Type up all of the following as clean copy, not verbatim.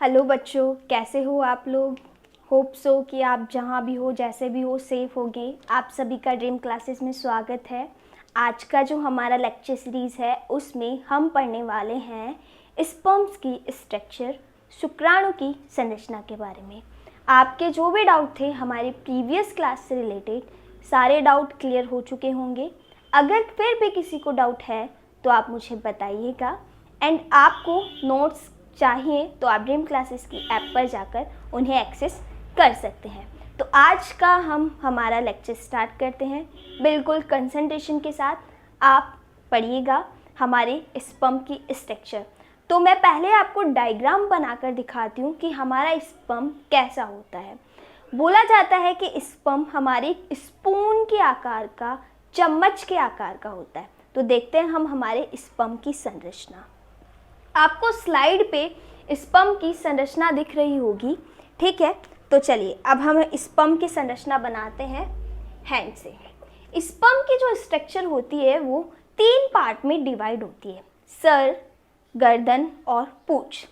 Hello बच्चों, कैसे हो आप लोग। होप सो कि आप जहाँ भी हो, जैसे भी हो, सेफ होंगे। आप सभी का ड्रीम क्लासेस में स्वागत है। आज का जो हमारा लेक्चर सीरीज़ है उसमें हम पढ़ने वाले हैं स्पर्म्स की स्ट्रक्चर, शुक्राणु की संरचना के बारे में। आपके जो भी डाउट थे हमारे प्रीवियस क्लास से रिलेटेड, सारे डाउट क्लियर हो चुके होंगे। अगर फिर भी किसी को डाउट है तो आप मुझे बताइएगा। एंड आपको नोट्स चाहिए तो आप ड्रीम क्लासेस की ऐप पर जाकर उन्हें एक्सेस कर सकते हैं। तो आज का हम हमारा लेक्चर स्टार्ट करते हैं। बिल्कुल कंसंट्रेशन के साथ आप पढ़िएगा हमारे स्पर्म की स्ट्रक्चर। तो मैं पहले आपको डायग्राम बनाकर दिखाती हूँ कि हमारा स्पर्म कैसा होता है। बोला जाता है कि स्पर्म हमारे स्पून के आकार का, चम्मच के आकार का होता है। तो देखते हैं हम हमारे स्पर्म की संरचना। आपको स्लाइड पे स्पर्म की संरचना दिख रही होगी, ठीक है। तो चलिए अब हम स्पर्म की संरचना बनाते हैं हैंड से। स्पर्म की जो स्ट्रक्चर होती है वो 3 पार्ट में डिवाइड होती है: सर, गर्दन और पूंछ।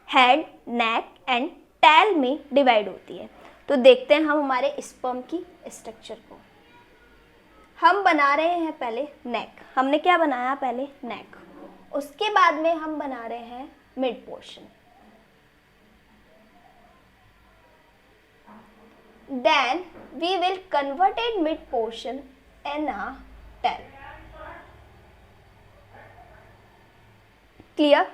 हेड, नेक एंड टेल में डिवाइड होती है। तो देखते हैं हम हमारे स्पर्म की स्ट्रक्चर को। हम बना रहे हैं पहले नेक। हमने क्या बनाया? पहले नेक। उसके बाद में हम बना रहे हैं mid portion. Then we will converted mid portion in a tail. Clear?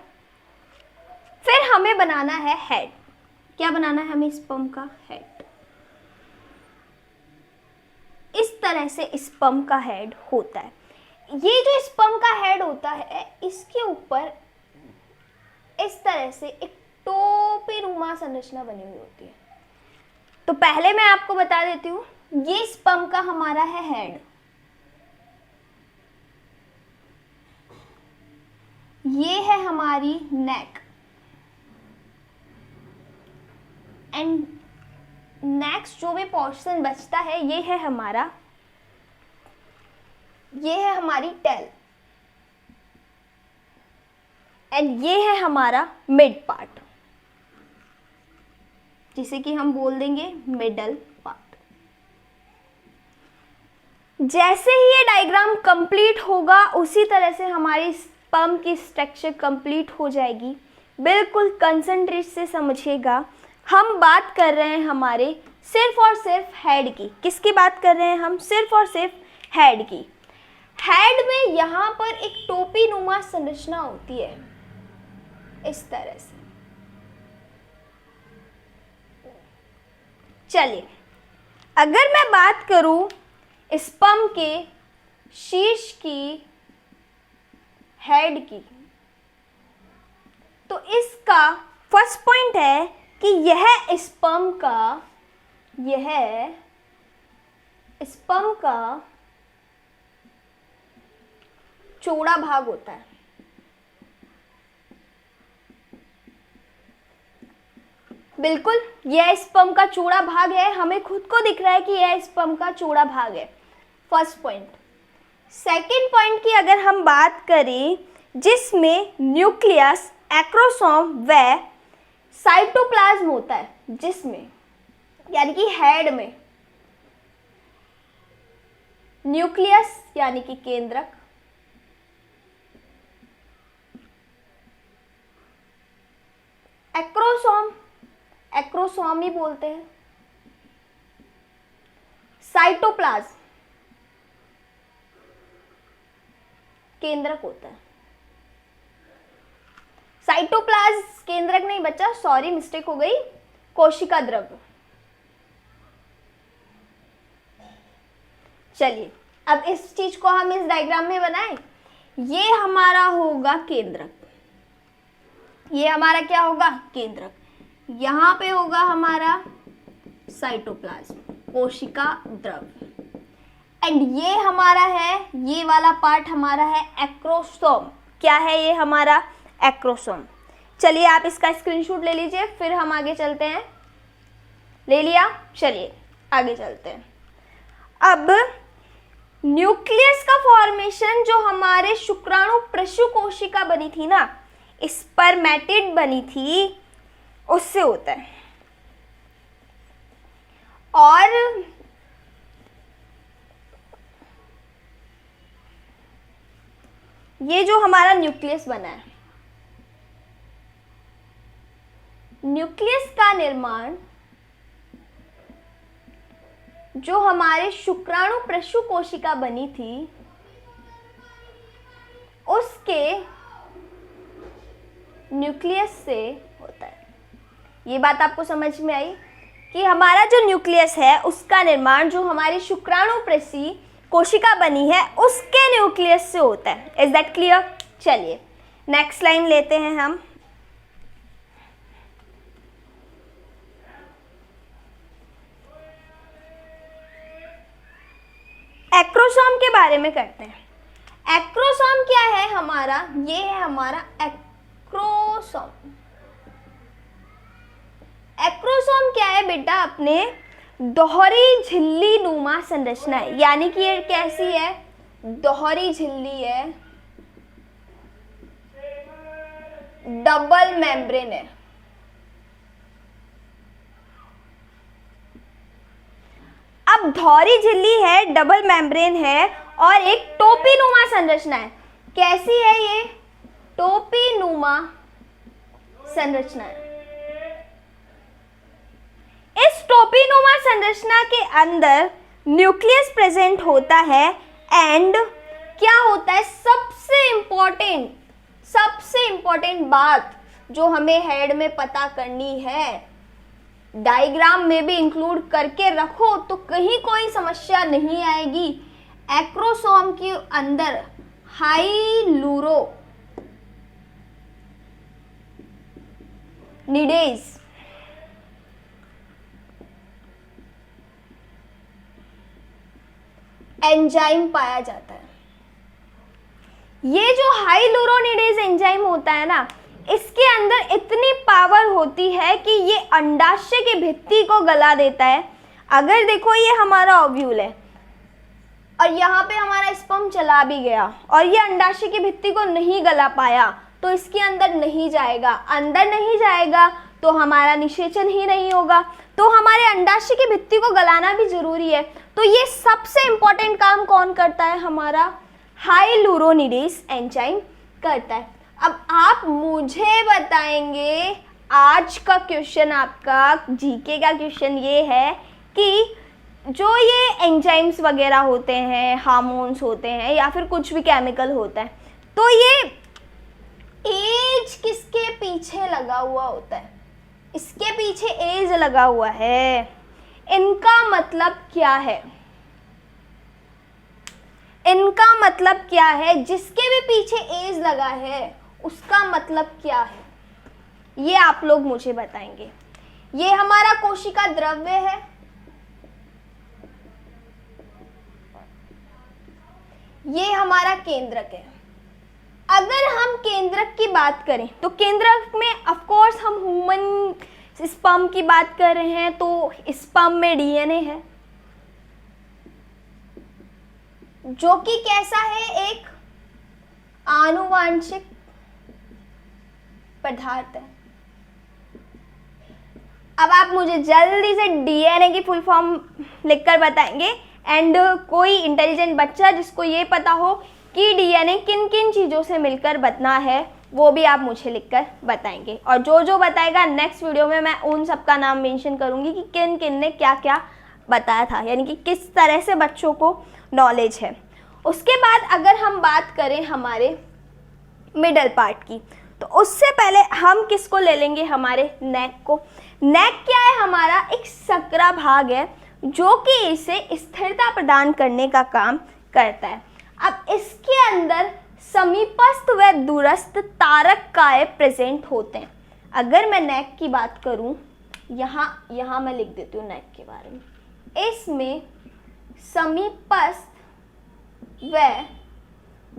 फिर हमें बनाना है हेड। क्या बनाना है हमें? स्पर्म का हेड। इस तरह से स्पर्म का हेड होता है। ये जो स्पर्म का हेड होता है इसके ऊपर इस तरह से एक टोपीनुमा संरचना बनी हुई होती है। तो पहले मैं आपको बता देती हूँ, ये स्पर्म का हमारा है हेड, ये है हमारी नेक, एंड नेक्स्ट जो भी पोर्शन बचता है ये है हमारी टेल, एंड ये है हमारा मिड पार्ट, जिसे कि हम बोल देंगे मिडल पार्ट। जैसे ही ये डायग्राम कंप्लीट होगा उसी तरह से हमारी स्पर्म की स्ट्रक्चर कंप्लीट हो जाएगी। बिल्कुल कंसंट्रेट से समझिएगा। हम बात कर रहे हैं हमारे सिर्फ और सिर्फ हेड की। किसकी बात कर रहे हैं हम? सिर्फ और सिर्फ हेड की। हेड में यहाँ पर एक टोपीनुमा संरचना होती है इस तरह से। चलिए अगर मैं बात करूं स्पर्म के शीर्ष की, हेड की, तो इसका फर्स्ट पॉइंट है कि यह स्पर्म का चौड़ा भाग होता है। बिल्कुल यह स्पर्म का चौड़ा भाग है। हमें खुद को दिख रहा है कि यह स्पर्म का चौड़ा भाग है। First point. सेकंड पॉइंट की अगर हम बात करें, जिसमें न्यूक्लियस, एक्रोसोम व साइटोप्लाज्म होता है, जिसमें यानी कि हेड में न्यूक्लियस यानी कि केंद्रक, एक्रोसोम ही बोलते हैं, साइटोप्लाज्म केंद्रक होता है। साइटोप्लाज्म केंद्रक नहीं बच्चा, सॉरी मिस्टेक हो गई, कोशिका द्रव्य। चलिए अब इस चीज को हम इस डायग्राम में बनाएं। ये हमारा होगा केंद्रक, ये हमारा क्या होगा? केंद्रक। यहाँ पे होगा हमारा साइटोप्लाज्म, कोशिका द्रव्य, एंड ये हमारा है, ये वाला पार्ट हमारा है एक्रोसोम। क्या है ये? हमारा एक्रोसोम। चलिए आप इसका स्क्रीनशॉट ले लीजिए, फिर हम आगे चलते हैं। ले लिया? चलिए आगे चलते हैं। अब न्यूक्लियस का फॉर्मेशन जो हमारे शुक्राणु प्रशु कोशिका बनी थी ना, स्पर्मेटिड बनी थी, उससे होता है। और ये जो हमारा न्यूक्लियस बना है, न्यूक्लियस का निर्माण जो हमारे शुक्राणु प्रशु कोशिका बनी थी उसके न्यूक्लियस से होता है। ये बात आपको समझ में आई कि हमारा जो न्यूक्लियस है उसका निर्माण जो हमारी शुक्राणु प्रशी कोशिका बनी है उसके न्यूक्लियस से होता है। Is that clear? चलिए नेक्स्ट लाइन लेते हैं हम। एक्रोसोम के बारे में करते हैं। एक्रोसोम क्या है हमारा? ये है हमारा एक्रोसोम। एक्रोसोम क्या है बेटा? अपने दोहरी झिल्ली नुमा संरचना है, यानी कि ये कैसी है? दोहरी झिल्ली है, डबल मेम्ब्रेन है। अब दोहरी झिल्ली है, डबल मेम्ब्रेन है और एक टोपी नुमा संरचना है। कैसी है ये? टोपी नुमा संरचना है। इस टोपी नुमा संरचना के अंदर न्यूक्लियस प्रेजेंट होता है एंड क्या होता है? सबसे इंपॉर्टेंट बात जो हमें हेड में पता करनी है, डायग्राम में भी इंक्लूड करके रखो तो कहीं कोई समस्या नहीं आएगी। एक्रोसोम के अंदर हाइलुरोनिडेज एंजाइम पाया जाता है। ये जो हाइलुरोनिडेज एंजाइम होता है ना, इसके अंदर इतनी पावर होती है कि ये अंडाशय की भित्ति को गला देता है। अगर देखो ये हमारा ओव्यूल है और यहाँ पे हमारा स्पर्म चला भी गया और ये अंडाशय की भित्ति को नहीं गला पाया तो इसके अंदर नहीं जाएगा। अंदर नहीं जाएगा तो हमारा निषेचन ही नहीं होगा, तो हमारे अंडाशय की भित्ति को गलाना भी जरूरी है। तो ये सबसे इंपॉर्टेंट काम कौन करता है? हमारा हाइलुरोनिडेज एंजाइम करता है। अब आप मुझे बताएंगे, आज का क्वेश्चन आपका जीके का क्वेश्चन ये है कि जो ये एंजाइम्स वगैरह होते हैं, हार्मोन्स होते हैं या फिर कुछ भी केमिकल होता है, तो ये एज किसके पीछे लगा हुआ होता है? इसके पीछे एज लगा हुआ है। इनका मतलब क्या है? इनका मतलब क्या है? जिसके भी पीछे एज लगा है उसका मतलब क्या है? ये आप लोग मुझे बताएंगे। ये हमारा कोशिका द्रव्य है, ये हमारा केंद्रक है। अगर हम केंद्रक की बात करें तो केंद्रक में ऑफ कोर्स हम ह्यूमन स्पर्म की बात कर रहे हैं, तो स्पर्म में डीएनए है जो कि कैसा है? एक आनुवांशिक पदार्थ है। अब आप मुझे जल्दी से डीएनए की फुल फॉर्म लिखकर बताएंगे एंड कोई इंटेलिजेंट बच्चा जिसको ये पता हो कि डीएनए किन किन चीज़ों से मिलकर बना है वो भी आप मुझे लिखकर बताएंगे। और जो जो बताएगा नेक्स्ट वीडियो में मैं उन सबका नाम मेंशन करूंगी कि किन किन ने क्या क्या बताया था, यानी कि किस तरह से बच्चों को नॉलेज है। उसके बाद अगर हम बात करें हमारे मिडल पार्ट की, तो उससे पहले हम किसको ले लेंगे? हमारे नेक को। नेक क्या है? हमारा एक सकरा भाग है जो कि इसे स्थिरता प्रदान करने का काम करता है। अब इसके अंदर समीपस्थ व दूरस्थ तारक काय प्रेजेंट होते हैं। अगर मैं नेक की बात करूं, यहाँ मैं लिख देती हूँ नेक के बारे में। इसमें समीपस्थ व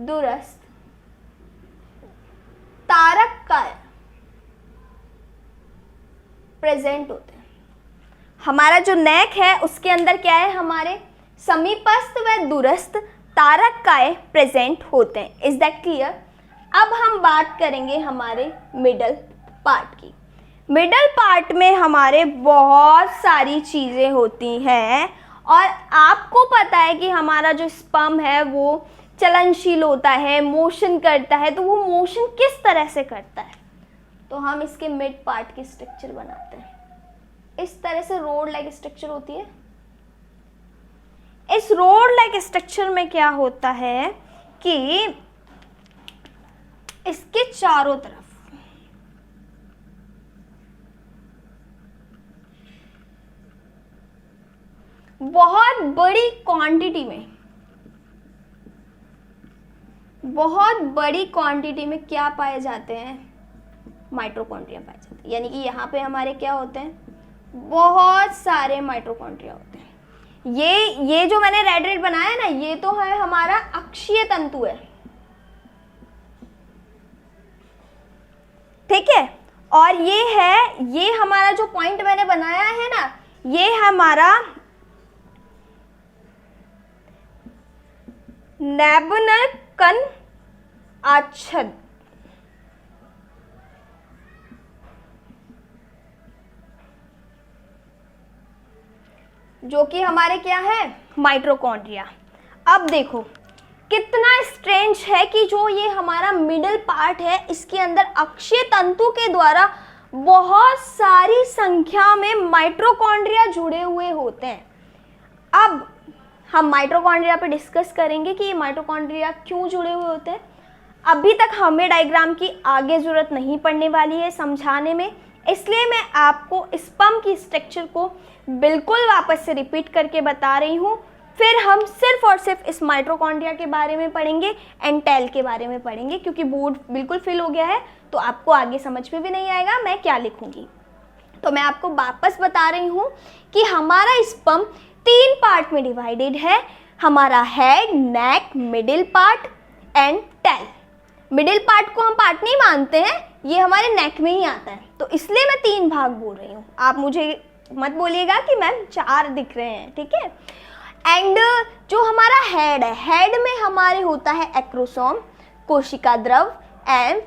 दूरस्थ तारक काय प्रेजेंट होते हैं। हमारा जो नेक है उसके अंदर क्या है? हमारे समीपस्थ व दूरस्थ तारक काय प्रेजेंट होते हैं। Is that clear? अब हम बात करेंगे हमारे मिडल पार्ट की। मिडल पार्ट में हमारे बहुत सारी चीज़ें होती हैं और आपको पता है कि हमारा जो स्पर्म है वो चलनशील होता है, मोशन करता है। तो वो मोशन किस तरह से करता है, तो हम इसके मिड पार्ट की स्ट्रक्चर बनाते हैं। इस तरह से रोड लाइक स्ट्रक्चर होती है। इस रोड लाइक स्ट्रक्चर में क्या होता है कि इसके चारों तरफ बहुत बड़ी क्वांटिटी में क्या पाए जाते हैं, माइटोकॉन्ड्रिया पाए जाते हैं। यानी कि यहाँ पे हमारे क्या होते हैं, बहुत सारे माइटोकॉन्ड्रिया होते हैं। ये जो मैंने रेड बनाया ना, ये तो है हमारा अक्षीय तंतु है, ठीक है। और ये हमारा जो पॉइंट मैंने बनाया है ना, ये हमारा नेबुलर कण आच्छद, जो कि हमारे क्या है, माइटोकॉन्ड्रिया। अब देखो कितना स्ट्रेंज है कि जो ये हमारा मिडल पार्ट है, इसके अंदर अक्षीय तंतु के द्वारा बहुत सारी संख्या में माइटोकॉन्ड्रिया जुड़े हुए होते हैं। अब हम माइटोकॉन्ड्रिया पे डिस्कस करेंगे कि ये माइटोकॉन्ड्रिया क्यों जुड़े हुए होते हैं। अभी तक हमें डायग्राम की आगे जरूरत नहीं पड़ने वाली है समझाने में, इसलिए मैं आपको स्पर्म की स्ट्रक्चर को बिल्कुल वापस से रिपीट करके बता रही हूँ। फिर हम सिर्फ और सिर्फ इस माइटोकॉन्ड्रिया के बारे में पढ़ेंगे एंड टेल के बारे में पढ़ेंगे, क्योंकि बोर्ड बिल्कुल फिल हो गया है तो आपको आगे समझ में भी नहीं आएगा मैं क्या लिखूंगी। तो मैं आपको वापस बता रही हूँ कि हमारा स्पर्म 3 पार्ट में डिवाइडेड है, हमारा head, neck, middle part and tail. Middle part को हम पार्ट नहीं मानते हैं, ये हमारे नेक में ही आता है, तो इसलिए मैं 3 भाग बोल रही हूँ। आप मुझे मत बोलिएगा कि मैम 4 दिख रहे हैं, ठीक है। एंड जो हमारा हेड है, हेड में हमारे होता है एक्रोसोम, कोशिका द्रव एंड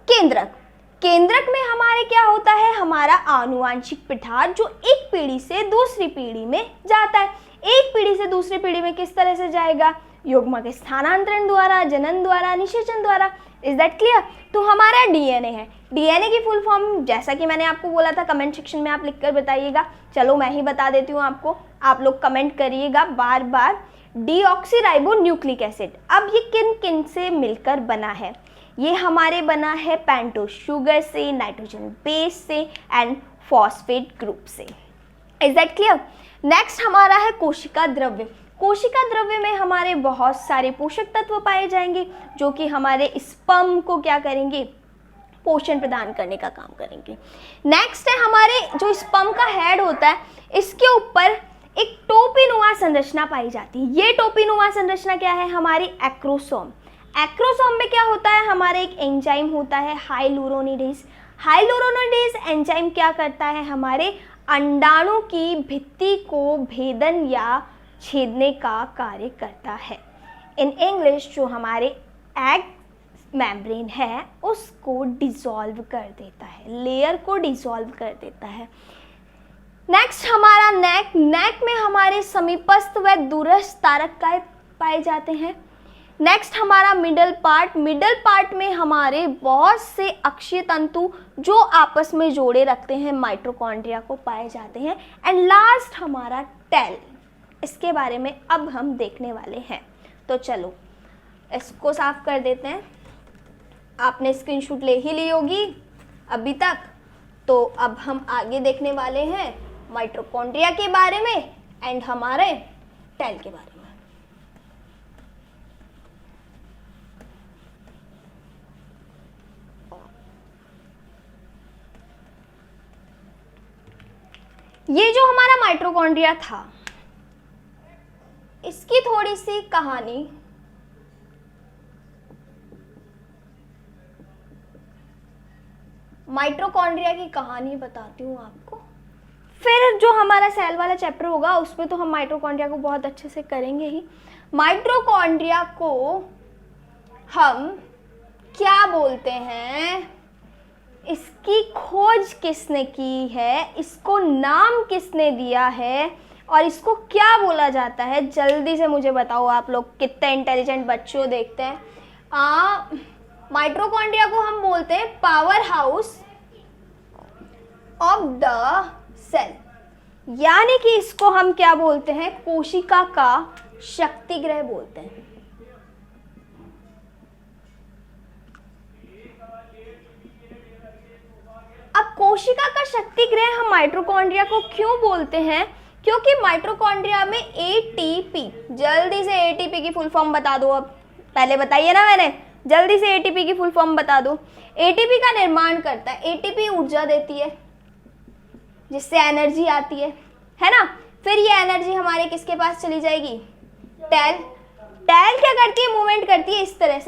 केंद्रक। केंद्रक में हमारे क्या होता है, हमारा आनुवांशिक पदार्थ जो एक पीढ़ी से दूसरी पीढ़ी में जाता है। एक पीढ़ी से दूसरी पीढ़ी में किस तरह से जाएगा, युग्मक स्थानांतरण द्वारा, जनन द्वारा, निषेचन द्वारा। Is that clear. तो हमारा डीएनए है, डीएनए की फुल फॉर्म जैसा कि मैंने आपको बोला था कमेंट सेक्शन में आप लिखकर बताइएगा। चलो मैं ही बता देती हूँ आपको, आप लोग कमेंट करिएगा बार बार। Deoxyribonucleic acid. अब ये किन किन से मिलकर बना है, ये हमारे बना है पेंटोज शुगर से, नाइट्रोजन बेस से एंड फॉस्फेट ग्रुप से। Is that clear. नेक्स्ट हमारा है कोशिका द्रव्य। कोशिका द्रव्य में हमारे बहुत सारे पोषक तत्व पाए जाएंगे जो कि हमारे स्पर्म को क्या करेंगे, पोषण प्रदान करने का काम करेंगे। नेक्स्ट है हमारे जो स्पर्म का हेड होता है, इसके ऊपर एक टोपीनुमा संरचना पाई जाती है। ये टोपीनुमा संरचना क्या है, हमारी एक्रोसोम। एक्रोसोम में क्या होता है, हमारे एक एंजाइम होता है हाइलुरोनिडेज। हाइलुरोनिडेज एंजाइम क्या करता है, हमारे अंडाणु की भित्ति को भेदन या छेदने का कार्य करता है। इन इंग्लिश जो हमारे एग मेम्ब्रेन है उसको डिसॉल्व कर देता है, लेयर को डिसॉल्व कर देता है। नेक्स्ट हमारा नेक। नेक में हमारे समीपस्थ व दूरस्थ तारक पाए जाते हैं। नेक्स्ट हमारा मिडल पार्ट। मिडल पार्ट में हमारे बहुत से अक्षीय तंतु जो आपस में जोड़े रखते हैं माइटोकॉन्ड्रिया को पाए जाते हैं। एंड लास्ट हमारा टेल, इसके बारे में अब हम देखने वाले हैं। तो चलो इसको साफ कर देते हैं। आपने स्क्रीनशॉट ले ही ली होगी अभी तक, तो अब हम आगे देखने वाले हैं माइटोकॉन्ड्रिया के बारे में एंड हमारे टेल के बारे में। ये जो हमारा माइटोकॉन्ड्रिया था, इसकी थोड़ी सी कहानी माइटोकॉन्ड्रिया की कहानी बताती हूँ आपको। फिर जो हमारा सेल वाला चैप्टर होगा उसमें तो हम माइटोकॉन्ड्रिया को बहुत अच्छे से करेंगे ही। माइटोकॉन्ड्रिया को हम क्या बोलते हैं, इसकी खोज किसने की है, इसको नाम किसने दिया है और इसको क्या बोला जाता है? जल्दी से मुझे बताओ, आप लोग कितने इंटेलिजेंट बच्चे हो देखते हैं। माइटोकॉन्ड्रिया को हम बोलते हैं power house of the cell, यानी कि इसको हम क्या बोलते हैं? कोशिका का शक्ति गृह बोलते हैं। अब कोशिका का शक्ति गृह हम माइटोकॉन्ड्रिया को क्यों बोलते हैं? क्योंकि माइटोकॉन्ड्रिया में एटीपी, जल्दी से एटीपी की फुल फॉर्म बता दो। अब पहले बताइए ना मैंने, जल्दी से एटीपी की फुल फॉर्म बता दो। एटीपी का निर्माण करता है, एटीपी ऊर्जा देती है जिससे एनर्जी आती है ना। फिर ये एनर्जी हमारे किसके पास चली जाएगी? टेल। टेल क्या करती है? मूवमेंट करती है इस तरह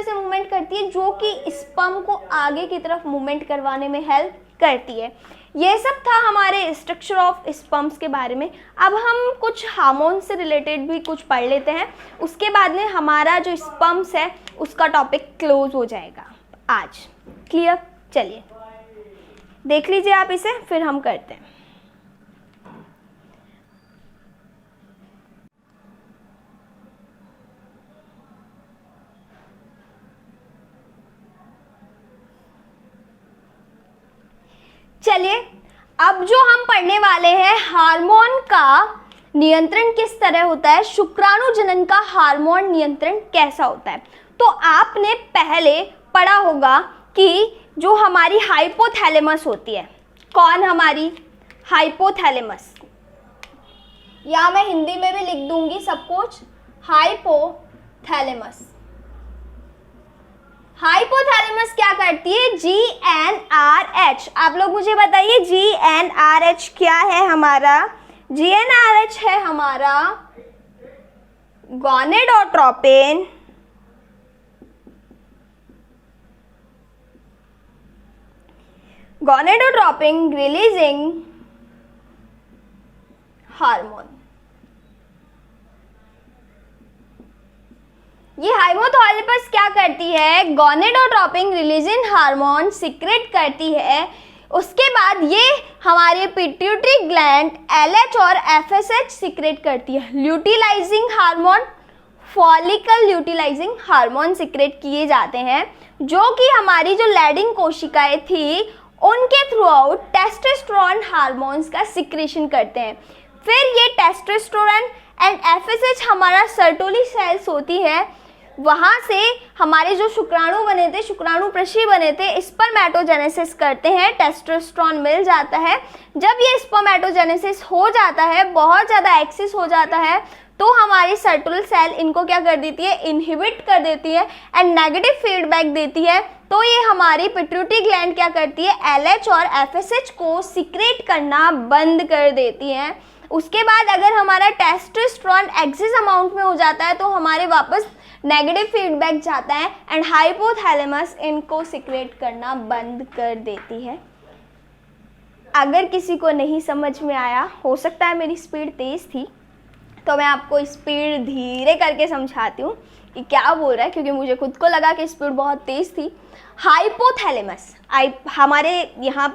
से मूवमेंट करती है, जो कि स्पर्म को आगे की तरफ मूवमेंट करवाने में हेल्प करती है। ये सब था हमारे स्ट्रक्चर ऑफ स्पर्म्स के बारे में। अब हम कुछ हार्मोन से रिलेटेड भी कुछ पढ़ लेते हैं, उसके बाद में हमारा जो स्पर्म्स है उसका टॉपिक क्लोज हो जाएगा आज। क्लियर? चलिए देख लीजिए आप इसे, फिर हम करते हैं। चलिए अब जो हम पढ़ने वाले हैं, हार्मोन का नियंत्रण किस तरह होता है, शुक्राणु जनन का हार्मोन नियंत्रण कैसा होता है। तो आपने पहले पढ़ा होगा कि जो हमारी हाइपोथैलेमस होती है, कौन हमारी? हाइपोथैलेमस, या मैं हिंदी में भी लिख दूंगी सब कुछ, हाइपोथैलेमस। हाइपोथैलेमस क्या करती है? GnRH। आप लोग मुझे बताइए GnRH क्या है हमारा? GnRH है हमारा गोनेडोट्रोपिन रिलीजिंग हार्मोन। ये हाइपोथैलेमस क्या करती है? गोनेडोट्रोपिन रिलीजिंग हार्मोन सिक्रेट करती है। उसके बाद ये हमारे पिट्यूटरी ग्लैंड LH और FSH सिक्रेट करती है। ल्यूटिलाइजिंग हार्मोन, फॉलिकल ल्यूटिलाइजिंग हार्मोन सिक्रेट किए जाते हैं, जो कि हमारी जो लैडिंग कोशिकाएं थी उनके थ्रू आउट टेस्टोस्टेरोन हार्मोन्स का सिक्रेशन करते हैं। फिर ये टेस्टोस्टेरोन एंड FSH हमारा सर्टोली सेल्स होती है, वहाँ से हमारे जो शुक्राणु बने थे, शुक्राणु प्रशी बने थे, स्पर्मेटोजेनेसिस करते हैं, टेस्टोस्टेरोन मिल जाता है। जब ये स्पर्मेटोजेनेसिस हो जाता है, बहुत ज़्यादा एक्सेस हो जाता है, तो हमारी सर्टोल सेल इनको क्या कर देती है? इनहिबिट कर देती है एंड नेगेटिव फीडबैक देती है। तो ये हमारी पिट्यूटरी ग्लैंड क्या करती है? LH और FSH को सिक्रेट करना बंद कर देती है। उसके बाद अगर हमारा टेस्टोस्टेरोन एक्सेस अमाउंट में हो जाता है तो हमारे वापस नेगेटिव फीडबैक जाता है एंड हाइपोथैलेमस इनको सिक्रेट करना बंद कर देती है। अगर किसी को नहीं समझ में आया, हो सकता है मेरी स्पीड तेज़ थी, तो मैं आपको स्पीड धीरे करके समझाती हूँ कि क्या बोल रहा है, क्योंकि मुझे खुद को लगा कि स्पीड बहुत तेज़ थी। हाइपोथैलेमस, हमारे यहाँ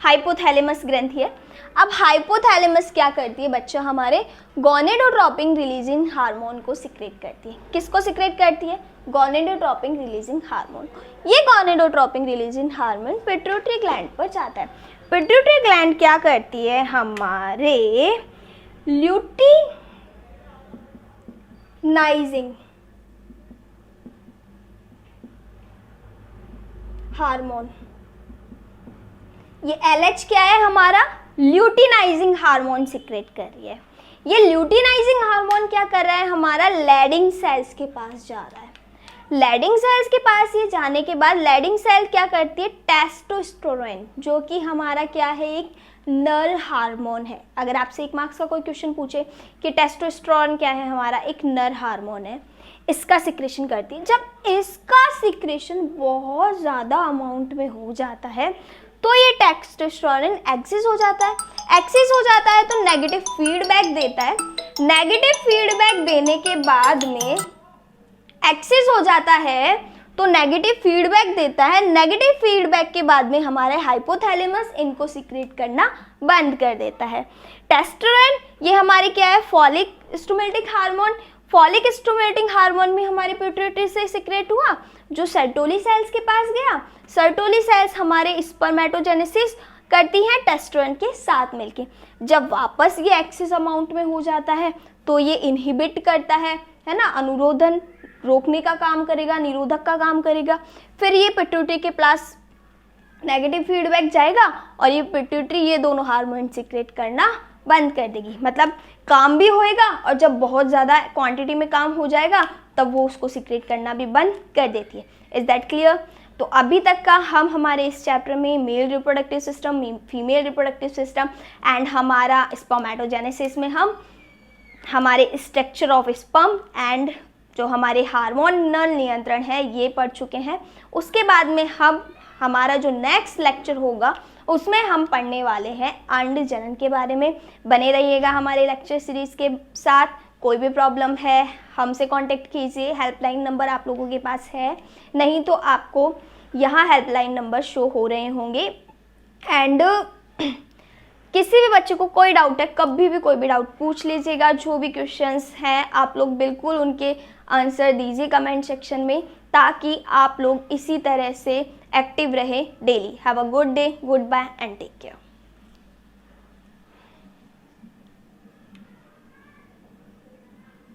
हाइपोथैलेमस ग्रंथि है। अब हाइपोथैलेमस क्या करती है बच्चा? हमारे गोनेडोट्रोपिन रिलीजिंग हार्मोन को सिक्रेट करती है। किसको सिक्रेट करती है? Gonadotropin releasing hormone. ये gonadotropin releasing hormone pituitary gland पर जाता है। पिट्यूटरी ग्लैंड क्या करती है? हमारे ल्यूटिनाइजिंग हार्मोन, ये LH क्या है? हमारा ल्यूटिनाइजिंग हार्मोन सिक्रेट कर रही है। ये ल्यूटिनाइजिंग हार्मोन क्या कर रहा है? हमारा लैडिंग सेल्स के पास जा रहा है। लैडिंग सेल्स के पास ये जाने के बाद लैडिंग सेल क्या करती है? टेस्टोस्टेरोन, जो कि हमारा क्या है? एक नर हार्मोन है। अगर आपसे 1 मार्क्स का कोई क्वेश्चन पूछे कि टेस्टोस्टेरोन क्या है, हमारा एक नर हार्मोन है, इसका सिक्रेशन करती है। जब इसका सिक्रेशन बहुत ज़्यादा अमाउंट में हो जाता है तो ये टेस्टोस्टेरोन एक्सेस हो जाता है। एक्सेस हो जाता है तो नेगेटिव फीडबैक देता है। नेगेटिव फीडबैक देने के बाद में एक्सेस हो जाता है तो नेगेटिव फीडबैक देता है। नेगेटिव फीडबैक के बाद में हमारे हाइपोथैलेमस इनको सीक्रेट करना बंद कर देता है। टेस्टोस्टेरोन ये हमारे क्या है, folic stimulating hormone. Folic stimulating hormone में हमारे पिट्यूटरी से सीक्रेट हुआ, जो सर्टोली सेल्स के पास गया। सर्टोली सेल्स हमारे स्पर्मेटोजेनेसिस करती हैं टेस्टोस्टेरोन के साथ मिलके। जब वापस ये एक्सेस अमाउंट में हो जाता है तो ये इनहिबिट करता है ना, अनुरोधन रोकने का काम करेगा, निरोधक का काम करेगा। फिर ये पिट्यूटरी के पास नेगेटिव फीडबैक जाएगा और ये पिट्यूटरी ये दोनों हार्मोन सीक्रेट करना बंद कर देगी। मतलब काम भी होएगा और जब बहुत ज़्यादा क्वांटिटी में काम हो जाएगा तब वो उसको सीक्रेट करना भी बंद कर देती है। Is that clear? तो अभी तक का हम हमारे इस चैप्टर में male reproductive system, female reproductive system and हमारा स्पर्मेटोजेनेसिस में हम हमारे स्ट्रक्चर ऑफ स्पर्म एंड जो हमारे हार्मोनल नियंत्रण है ये पढ़ चुके हैं। उसके बाद में हम हमारा जो नेक्स्ट लेक्चर होगा उसमें हम पढ़ने वाले हैं अंड जनन के बारे में। बने रहिएगा हमारे लेक्चर सीरीज़ के साथ। कोई भी प्रॉब्लम है हमसे कांटेक्ट कीजिए, हेल्पलाइन नंबर आप लोगों के पास है, नहीं तो आपको यहाँ हेल्पलाइन नंबर शो हो रहे होंगे। एंड किसी भी बच्चे को कोई डाउट है, कभी भी कोई भी डाउट पूछ लीजिएगा। जो भी क्वेश्चंस हैं आप लोग बिल्कुल उनके आंसर दीजिए कमेंट सेक्शन में, ताकि आप लोग इसी तरह से एक्टिव रहे daily. Have a good day, goodbye and take care.